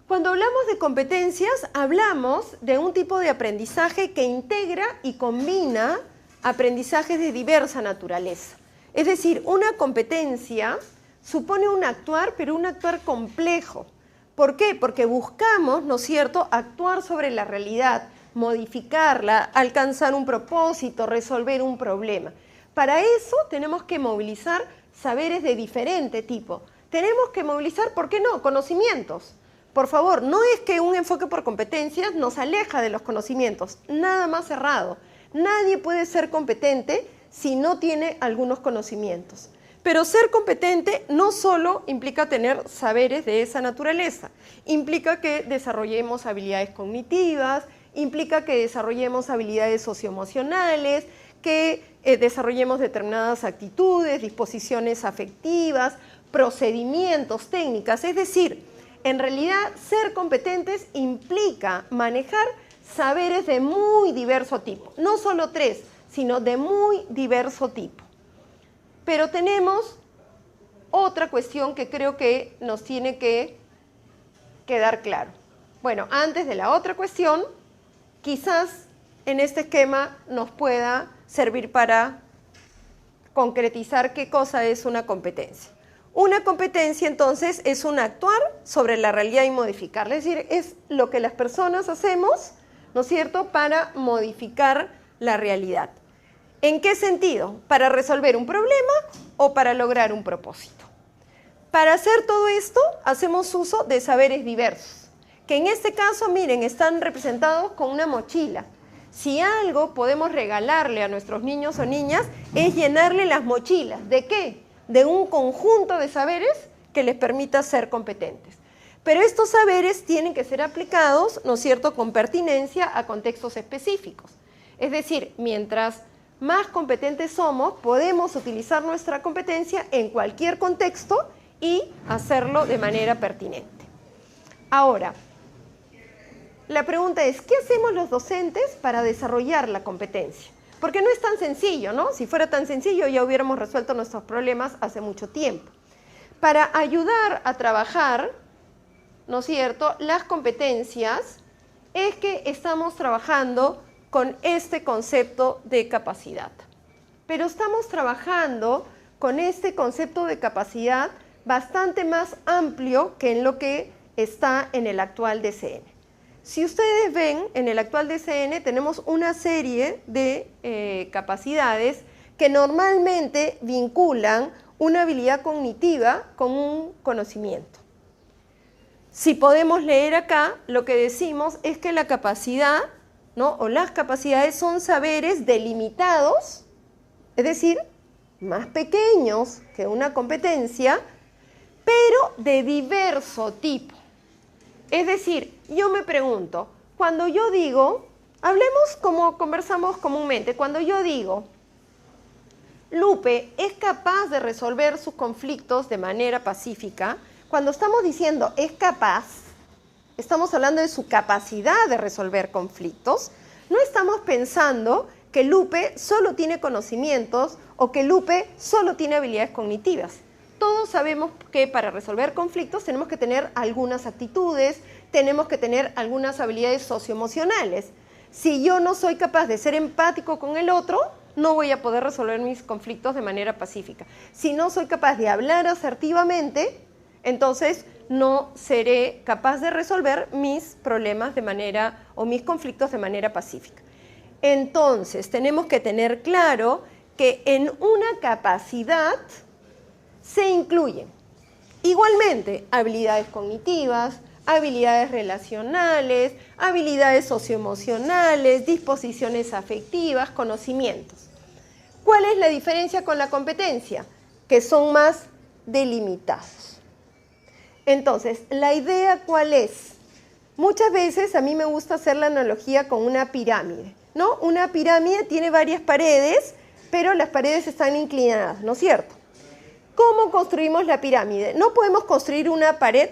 Cuando hablamos de competencias, hablamos de un tipo de aprendizaje que integra y combina aprendizajes de diversa naturaleza. Es decir, una competencia supone un actuar, pero un actuar complejo. ¿Por qué? Porque buscamos, ¿no es cierto?, actuar sobre la realidad, modificarla, alcanzar un propósito, resolver un problema. Para eso tenemos que movilizar saberes de diferente tipo. Tenemos que movilizar, ¿por qué no?, conocimientos. Por favor, no es que un enfoque por competencias nos aleja de los conocimientos, nada más cerrado. Nadie puede ser competente si no tiene algunos conocimientos. Pero ser competente no solo implica tener saberes de esa naturaleza, implica que desarrollemos habilidades cognitivas, implica que desarrollemos habilidades socioemocionales, que desarrollemos determinadas actitudes, disposiciones afectivas, procedimientos, técnicas. Es decir, en realidad ser competentes implica manejar saberes de muy diverso tipo, no solo 3, sino de muy diverso tipo. Pero tenemos otra cuestión que creo que nos tiene que quedar claro. Bueno, antes de la otra cuestión, quizás en este esquema nos pueda servir para concretizar qué cosa es una competencia. Una competencia, entonces, es un actuar sobre la realidad y modificarla. Es decir, es lo que las personas hacemos, ¿no es cierto?, para modificar la realidad. ¿En qué sentido? ¿Para resolver un problema o para lograr un propósito? Para hacer todo esto, hacemos uso de saberes diversos, que en este caso, miren, están representados con una mochila. Si algo podemos regalarle a nuestros niños o niñas, es llenarle las mochilas. ¿De qué? De un conjunto de saberes que les permita ser competentes. Pero estos saberes tienen que ser aplicados, ¿no es cierto?, con pertinencia a contextos específicos. Es decir, mientras más competentes somos, podemos utilizar nuestra competencia en cualquier contexto y hacerlo de manera pertinente. Ahora, la pregunta es, ¿qué hacemos los docentes para desarrollar la competencia? Porque no es tan sencillo, ¿no? Si fuera tan sencillo ya hubiéramos resuelto nuestros problemas hace mucho tiempo. Para ayudar a trabajar, ¿no es cierto?, las competencias, es que estamos trabajando con este concepto de capacidad. Pero estamos trabajando con este concepto de capacidad bastante más amplio que en lo que está en el actual DCN. Si ustedes ven, en el actual DCN tenemos una serie de capacidades que normalmente vinculan una habilidad cognitiva con un conocimiento. Si podemos leer acá, lo que decimos es que la capacidad, ¿no?, o las capacidades son saberes delimitados, es decir, más pequeños que una competencia, pero de diverso tipo. Es decir, yo me pregunto, cuando yo digo, hablemos como conversamos comúnmente, cuando yo digo, Lupe es capaz de resolver sus conflictos de manera pacífica, cuando estamos diciendo es capaz, estamos hablando de su capacidad de resolver conflictos, no estamos pensando que Lupe solo tiene conocimientos o que Lupe solo tiene habilidades cognitivas. Todos sabemos que para resolver conflictos tenemos que tener algunas actitudes, tenemos que tener algunas habilidades socioemocionales. Si yo no soy capaz de ser empático con el otro, no voy a poder resolver mis conflictos de manera pacífica. Si no soy capaz de hablar asertivamente, entonces no seré capaz de resolver mis problemas de manera, o mis conflictos de manera pacífica. Entonces, tenemos que tener claro que en una capacidad se incluyen igualmente habilidades cognitivas, habilidades relacionales, habilidades socioemocionales, disposiciones afectivas, conocimientos. ¿Cuál es la diferencia con la competencia? Que son más delimitados. Entonces, ¿la idea cuál es? Muchas veces a mí me gusta hacer la analogía con una pirámide, ¿no? Una pirámide tiene varias paredes, pero las paredes están inclinadas, ¿no es cierto? ¿Cómo construimos la pirámide? No podemos construir una pared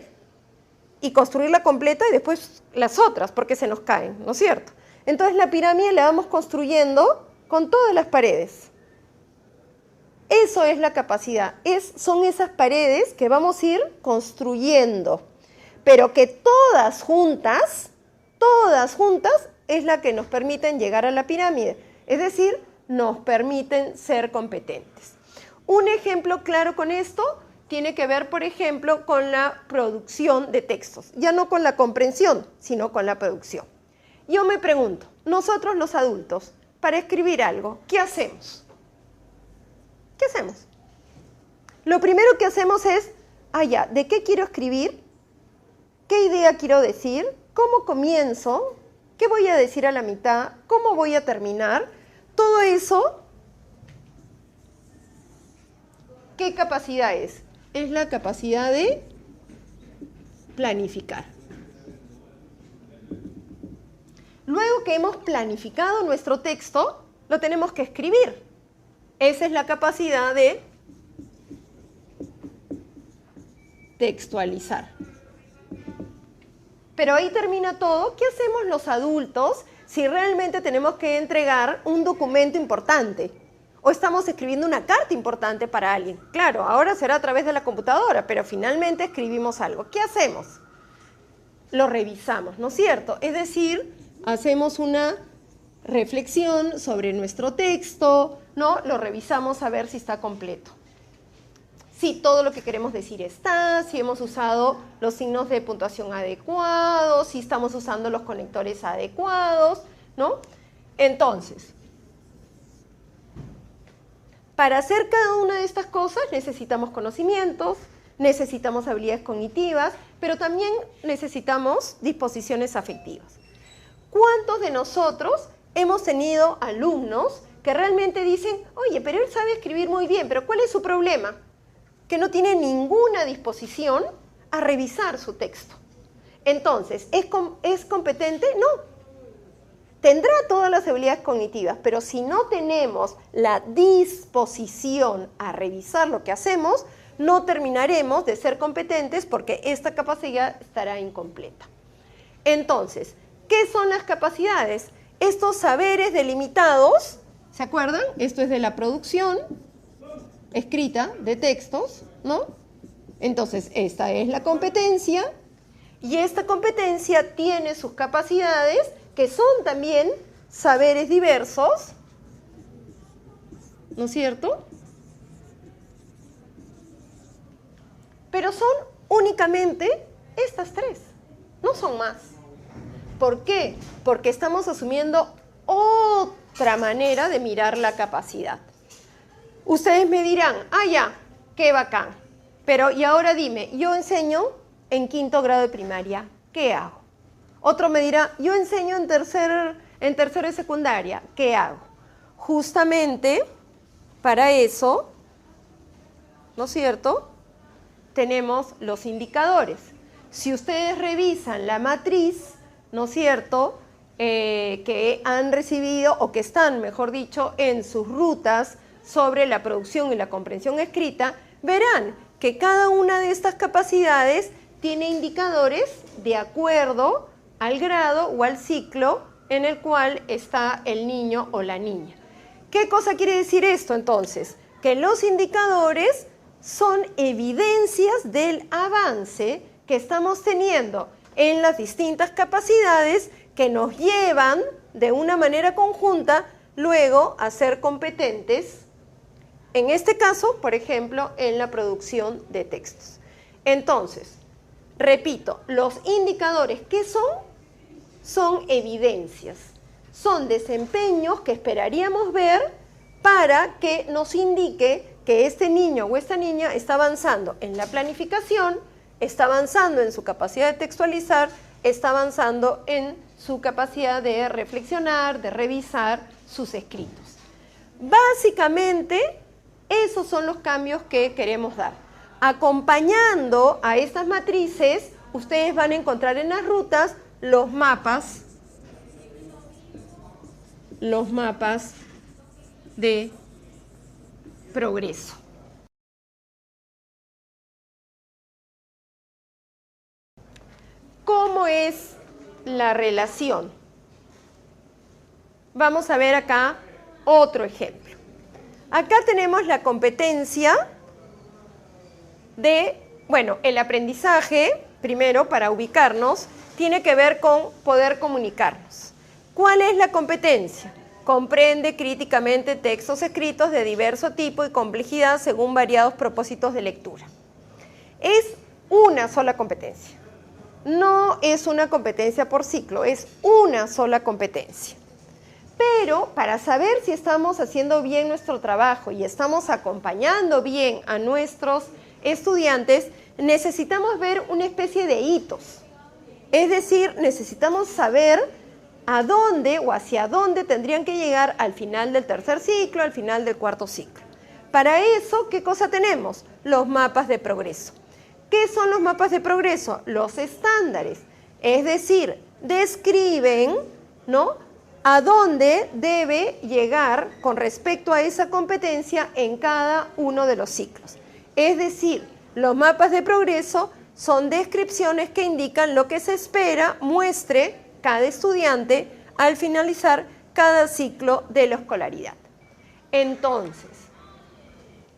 y construirla completa y después las otras, porque se nos caen, ¿no es cierto? Entonces la pirámide la vamos construyendo con todas las paredes. Eso es la capacidad, son esas paredes que vamos a ir construyendo. pero que todas juntas, es la que nos permiten llegar a la pirámide. Es decir, nos permiten ser competentes. Un ejemplo claro con esto tiene que ver, por ejemplo, con la producción de textos. Ya no con la comprensión, sino con la producción. Yo me pregunto, nosotros los adultos, para escribir algo, ¿qué hacemos? ¿Qué hacemos? Lo primero que hacemos es, ¿de qué quiero escribir? ¿Qué idea quiero decir? ¿Cómo comienzo? ¿Qué voy a decir a la mitad? ¿Cómo voy a terminar? Todo eso, ¿qué capacidad es? Es la capacidad de planificar. Luego que hemos planificado nuestro texto, lo tenemos que escribir. Esa es la capacidad de textualizar. Pero ahí termina todo. ¿Qué hacemos los adultos si realmente tenemos que entregar un documento importante? O estamos escribiendo una carta importante para alguien. Claro, ahora será a través de la computadora, pero finalmente escribimos algo. ¿Qué hacemos? Lo revisamos, ¿no es cierto? Es decir, hacemos una reflexión sobre nuestro texto, ¿no? Lo revisamos a ver si está completo. Si todo lo que queremos decir está, si hemos usado los signos de puntuación adecuados, si estamos usando los conectores adecuados, ¿no? Entonces, para hacer cada una de estas cosas necesitamos conocimientos, necesitamos habilidades cognitivas, pero también necesitamos disposiciones afectivas. ¿Cuántos de nosotros hemos tenido alumnos que realmente dicen, oye, pero él sabe escribir muy bien, pero ¿cuál es su problema? Que no tiene ninguna disposición a revisar su texto. Entonces, ¿es competente? No. Tendrá todas las habilidades cognitivas, pero si no tenemos la disposición a revisar lo que hacemos, no terminaremos de ser competentes porque esta capacidad estará incompleta. Entonces, ¿qué son las capacidades? Estos saberes delimitados, ¿se acuerdan? Esto es de la producción escrita de textos, ¿no? Entonces, esta es la competencia y esta competencia tiene sus capacidades que son también saberes diversos, ¿no es cierto? Pero son únicamente estas tres, no son más. ¿Por qué? Porque estamos asumiendo otra manera de mirar la capacidad. Ustedes me dirán, ya, qué bacán. Pero, y ahora dime, yo enseño en 5º grado de primaria, ¿qué hago? Otro me dirá, yo enseño en tercero de secundaria, ¿qué hago? Justamente para eso, ¿no es cierto?, tenemos los indicadores. Si ustedes revisan la matriz, ¿no es cierto?, que han recibido o que están, mejor dicho, en sus rutas sobre la producción y la comprensión escrita, verán que cada una de estas capacidades tiene indicadores de acuerdo al grado o al ciclo en el cual está el niño o la niña. ¿Qué cosa quiere decir esto entonces? Que los indicadores son evidencias del avance que estamos teniendo en las distintas capacidades que nos llevan de una manera conjunta luego a ser competentes, en este caso, por ejemplo, en la producción de textos. Entonces, repito, los indicadores, ¿qué son? Son evidencias, son desempeños que esperaríamos ver para que nos indique que este niño o esta niña está avanzando en la planificación, está avanzando en su capacidad de textualizar, está avanzando en su capacidad de reflexionar, de revisar sus escritos. Básicamente, esos son los cambios que queremos dar. Acompañando a estas matrices, ustedes van a encontrar en las rutas los mapas de progreso. ¿Cómo es la relación? Vamos a ver acá otro ejemplo. Acá tenemos la competencia de, el aprendizaje primero para ubicarnos, tiene que ver con poder comunicarnos. ¿Cuál es la competencia? Comprende críticamente textos escritos de diverso tipo y complejidad según variados propósitos de lectura. Es una sola competencia. No es una competencia por ciclo, es una sola competencia. Pero para saber si estamos haciendo bien nuestro trabajo y estamos acompañando bien a nuestros estudiantes, necesitamos ver una especie de hitos. Es decir, necesitamos saber a dónde o hacia dónde tendrían que llegar al final del tercer ciclo, al final del cuarto ciclo. Para eso, ¿qué cosa tenemos? Los mapas de progreso. ¿Qué son los mapas de progreso? Los estándares. Es decir, describen, ¿no?, a dónde debe llegar con respecto a esa competencia en cada uno de los ciclos. Es decir, los mapas de progreso son descripciones que indican lo que se espera muestre cada estudiante al finalizar cada ciclo de la escolaridad. Entonces,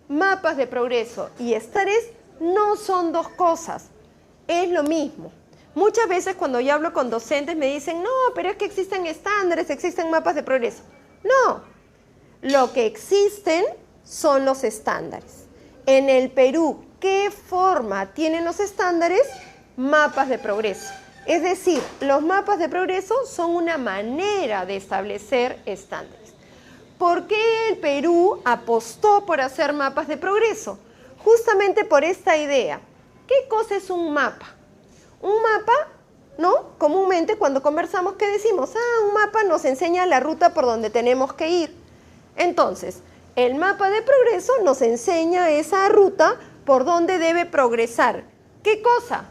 mapas de progreso y estándares no son dos cosas, es lo mismo. Muchas veces cuando yo hablo con docentes me dicen, no, pero es que existen estándares, existen mapas de progreso. No, lo que existen son los estándares. En el Perú, ¿qué forma tienen los estándares? Mapas de progreso. Es decir, los mapas de progreso son una manera de establecer estándares. ¿Por qué el Perú apostó por hacer mapas de progreso? Justamente por esta idea. ¿Qué cosa es un mapa? Un mapa, ¿no? Comúnmente cuando conversamos, ¿qué decimos? Un mapa nos enseña la ruta por donde tenemos que ir. Entonces, el mapa de progreso nos enseña esa ruta por donde debe progresar. ¿Qué cosa?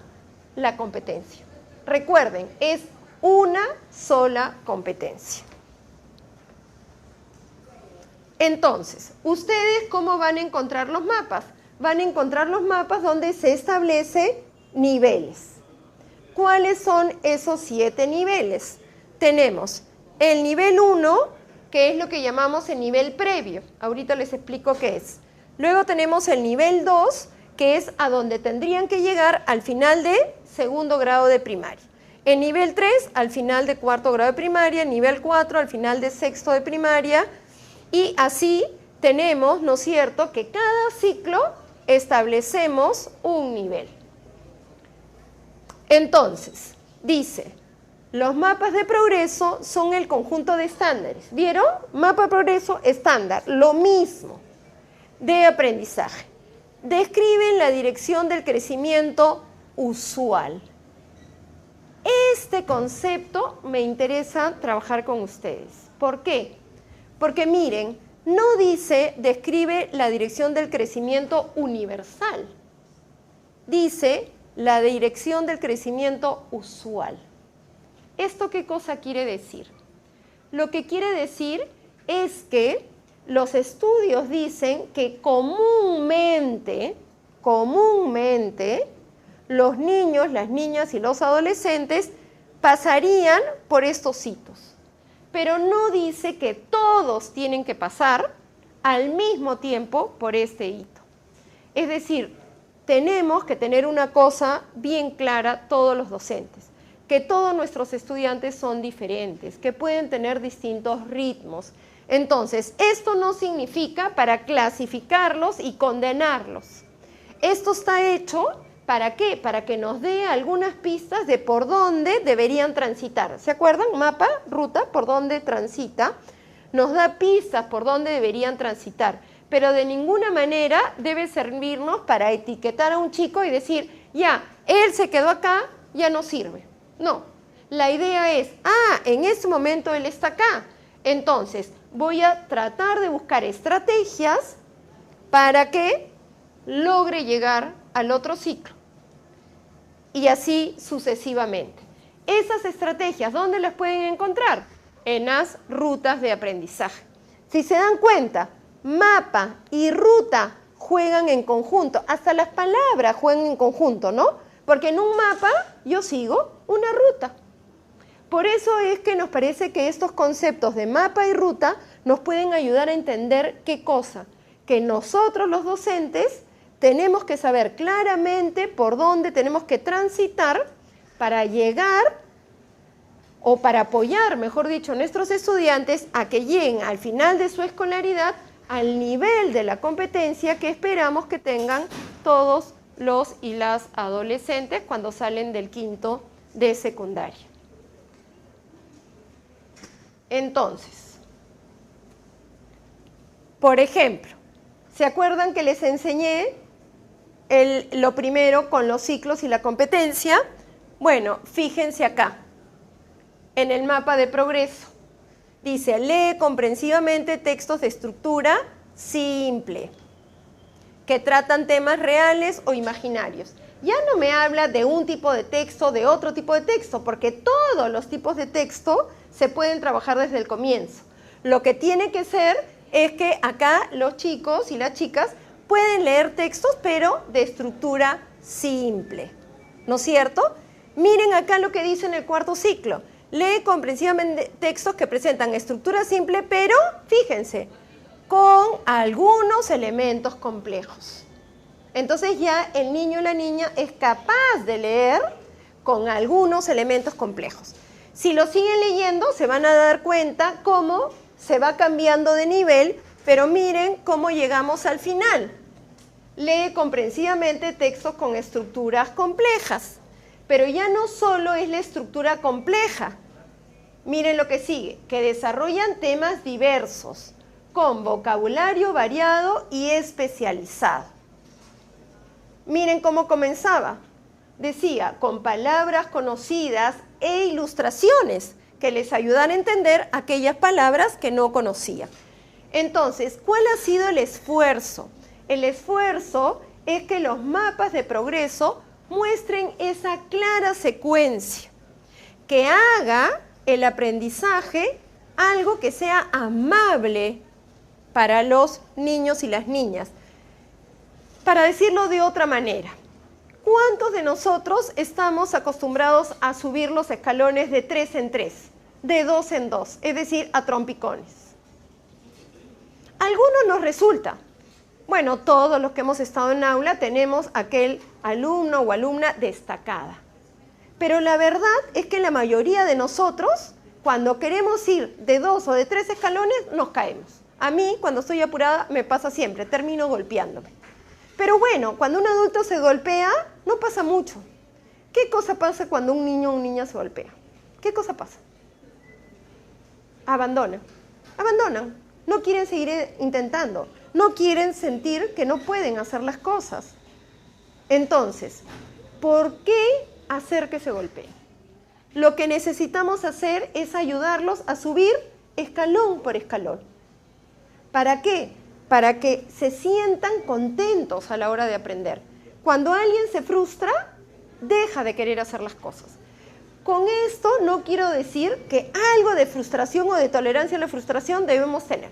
La competencia. Recuerden, es una sola competencia. Entonces, ¿ustedes cómo van a encontrar los mapas? Van a encontrar los mapas donde se establece niveles. ¿Cuáles son esos 7 niveles? Tenemos el nivel 1, que es lo que llamamos el nivel previo. Ahorita les explico qué es. Luego tenemos el nivel 2, que es a donde tendrían que llegar al final de segundo grado de primaria. El nivel 3 al final de cuarto grado de primaria, el nivel 4 al final de sexto de primaria, y así tenemos, ¿no es cierto?, que cada ciclo establecemos un nivel. Entonces, dice, los mapas de progreso son el conjunto de estándares. ¿Vieron? Mapa de progreso, estándar, lo mismo, de aprendizaje. Describen la dirección del crecimiento usual. Este concepto me interesa trabajar con ustedes. ¿Por qué? Porque miren, no dice describe la dirección del crecimiento universal. Dice la dirección del crecimiento usual. ¿Esto qué cosa quiere decir? Lo que quiere decir es que los estudios dicen que comúnmente, los niños, las niñas y los adolescentes pasarían por estos hitos. Pero no dice que todos tienen que pasar al mismo tiempo por este hito. Es decir, tenemos que tener una cosa bien clara todos los docentes, que todos nuestros estudiantes son diferentes, que pueden tener distintos ritmos. Entonces, esto no significa para clasificarlos y condenarlos. Esto está hecho, ¿para qué? Para que nos dé algunas pistas de por dónde deberían transitar. ¿Se acuerdan? Mapa, ruta, por dónde transita. Nos da pistas por dónde deberían transitar. Pero de ninguna manera debe servirnos para etiquetar a un chico y decir, ya, él se quedó acá, ya no sirve. No, la idea es, en este momento él está acá. Entonces, voy a tratar de buscar estrategias para que logre llegar al otro ciclo. Y así sucesivamente. Esas estrategias, ¿dónde las pueden encontrar? En las rutas de aprendizaje. Si se dan cuenta, mapa y ruta juegan en conjunto. Hasta las palabras juegan en conjunto, ¿no? Porque en un mapa yo sigo una ruta. Por eso es que nos parece que estos conceptos de mapa y ruta nos pueden ayudar a entender qué cosa. Que nosotros los docentes tenemos que saber claramente por dónde tenemos que transitar para llegar o para apoyar, mejor dicho, a nuestros estudiantes a que lleguen al final de su escolaridad al nivel de la competencia que esperamos que tengan todos los y las adolescentes cuando salen del quinto de secundaria. Entonces, por ejemplo, ¿se acuerdan que les enseñé lo primero con los ciclos y la competencia? Bueno, fíjense acá, en el mapa de progreso. Dice, lee comprensivamente textos de estructura simple, que tratan temas reales o imaginarios. Ya no me habla de un tipo de texto, de otro tipo de texto, porque todos los tipos de texto se pueden trabajar desde el comienzo. Lo que tiene que ser es que acá los chicos y las chicas pueden leer textos, pero de estructura simple, ¿no es cierto? Miren acá lo que dice en el cuarto ciclo. Lee comprensivamente textos que presentan estructura simple, pero, fíjense, con algunos elementos complejos. Entonces ya el niño o la niña es capaz de leer con algunos elementos complejos. Si lo siguen leyendo, se van a dar cuenta cómo se va cambiando de nivel, pero miren cómo llegamos al final. Lee comprensivamente textos con estructuras complejas, pero ya no solo es la estructura compleja. Miren lo que sigue, que desarrollan temas diversos, con vocabulario variado y especializado. Miren cómo comenzaba. Decía, con palabras conocidas e ilustraciones que les ayudan a entender aquellas palabras que no conocían. Entonces, ¿cuál ha sido el esfuerzo? El esfuerzo es que los mapas de progreso muestren esa clara secuencia, que haga el aprendizaje algo que sea amable para los niños y las niñas. Para decirlo de otra manera, ¿cuántos de nosotros estamos acostumbrados a subir los escalones de 3 en 3, de 2 en 2, es decir, a trompicones? A algunos nos resulta. Bueno, todos los que hemos estado en aula tenemos aquel alumno o alumna destacada. Pero la verdad es que la mayoría de nosotros, cuando queremos ir de 2 o de 3 escalones, nos caemos. A mí, cuando estoy apurada, me pasa siempre, termino golpeándome. Pero bueno, cuando un adulto se golpea, no pasa mucho. ¿Qué cosa pasa cuando un niño o una niña se golpea? ¿Qué cosa pasa? Abandonan. No quieren seguir intentando. No quieren sentir que no pueden hacer las cosas. Entonces, ¿por qué hacer que se golpeen? Lo que necesitamos hacer es ayudarlos a subir escalón por escalón. ¿Para qué? Para que se sientan contentos a la hora de aprender. Cuando alguien se frustra, deja de querer hacer las cosas. Con esto no quiero decir que algo de frustración o de tolerancia a la frustración debemos tener.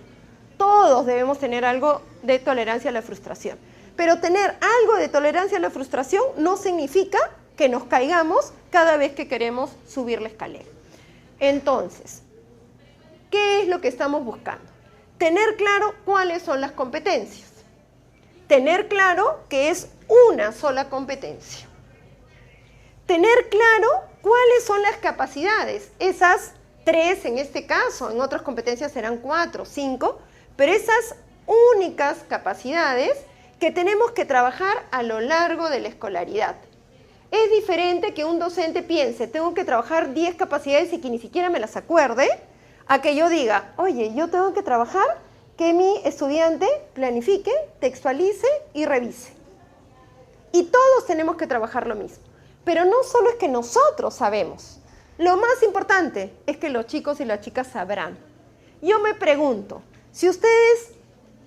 Todos debemos tener algo de tolerancia a la frustración. Pero tener algo de tolerancia a la frustración no significa que nos caigamos cada vez que queremos subir la escalera. Entonces, ¿qué es lo que estamos buscando? Tener claro cuáles son las competencias. Tener claro que es una sola competencia. Tener claro cuáles son las capacidades. Esas 3 en este caso, en otras competencias serán 4, 5, pero esas únicas capacidades que tenemos que trabajar a lo largo de la escolaridad. Es diferente que un docente piense, tengo que trabajar 10 capacidades y que ni siquiera me las acuerde, a que yo diga, oye, yo tengo que trabajar que mi estudiante planifique, textualice y revise. Y todos tenemos que trabajar lo mismo. Pero no solo es que nosotros sabemos. Lo más importante es que los chicos y las chicas sabrán. Yo me pregunto, si ustedes,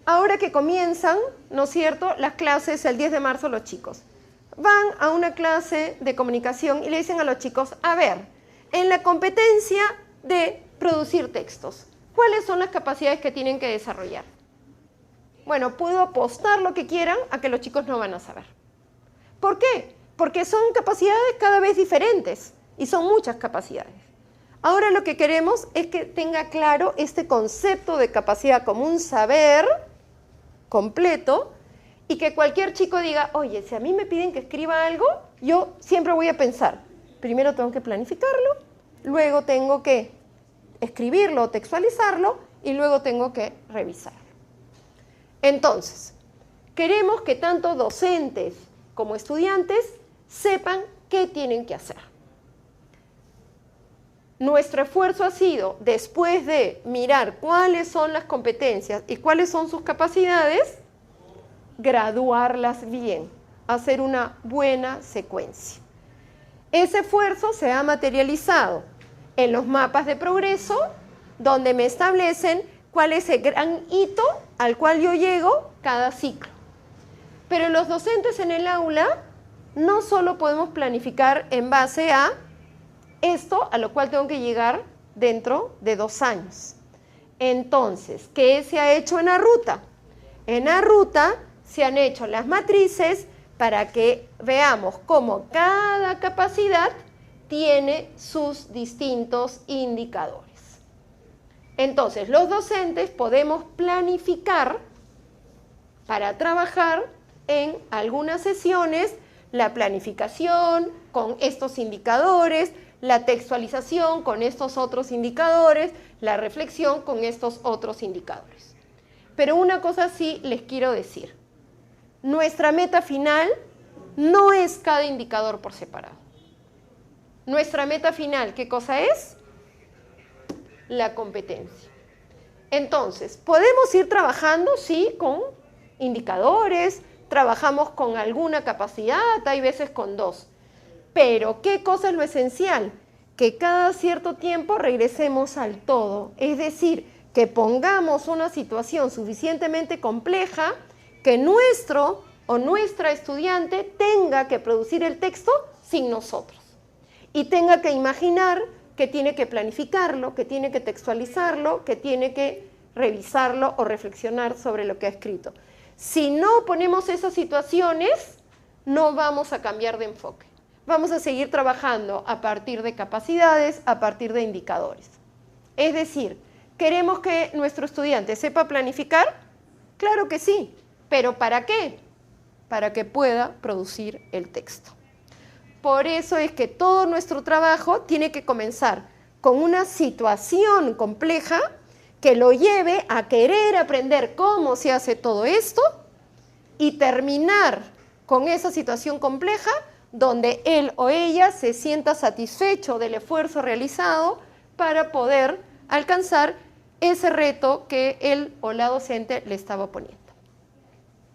ahora que comienzan, ¿no es cierto?, las clases el 10 de marzo los chicos, van a una clase de comunicación y le dicen a los chicos, a ver, en la competencia de producir textos, ¿cuáles son las capacidades que tienen que desarrollar? Bueno, puedo apostar lo que quieran a que los chicos no van a saber. ¿Por qué? Porque son capacidades cada vez diferentes y son muchas capacidades. Ahora lo que queremos es que tenga claro este concepto de capacidad como un saber completo y que cualquier chico diga, oye, si a mí me piden que escriba algo, yo siempre voy a pensar, primero tengo que planificarlo, luego tengo que escribirlo, textualizarlo, y luego tengo que revisarlo. Entonces, queremos que tanto docentes como estudiantes sepan qué tienen que hacer. Nuestro esfuerzo ha sido, después de mirar cuáles son las competencias y cuáles son sus capacidades, graduarlas bien, hacer una buena secuencia. Ese esfuerzo se ha materializado en los mapas de progreso, donde me establecen cuál es el gran hito al cual yo llego cada ciclo. Pero los docentes en el aula no solo podemos planificar en base a esto, a lo cual tengo que llegar dentro de 2 años. Entonces, ¿qué se ha hecho en la ruta? En la ruta se han hecho las matrices para que veamos cómo cada capacidad tiene sus distintos indicadores. Entonces, los docentes podemos planificar para trabajar en algunas sesiones la planificación con estos indicadores, la textualización con estos otros indicadores, la reflexión con estos otros indicadores. Pero una cosa sí les quiero decir. Nuestra meta final no es cada indicador por separado. Nuestra meta final, ¿qué cosa es? La competencia. Entonces, podemos ir trabajando, sí, con indicadores, trabajamos con alguna capacidad, hay veces con 2. Pero, ¿qué cosa es lo esencial? Que cada cierto tiempo regresemos al todo. Es decir, que pongamos una situación suficientemente compleja que nuestro o nuestra estudiante tenga que producir el texto sin nosotros. Y tenga que imaginar que tiene que planificarlo, que tiene que textualizarlo, que tiene que revisarlo o reflexionar sobre lo que ha escrito. Si no ponemos esas situaciones, no vamos a cambiar de enfoque. Vamos a seguir trabajando a partir de capacidades, a partir de indicadores. Es decir, ¿queremos que nuestro estudiante sepa planificar? Claro que sí, pero ¿para qué? Para que pueda producir el texto. Por eso es que todo nuestro trabajo tiene que comenzar con una situación compleja que lo lleve a querer aprender cómo se hace todo esto y terminar con esa situación compleja donde él o ella se sienta satisfecho del esfuerzo realizado para poder alcanzar ese reto que él o la docente le estaba poniendo.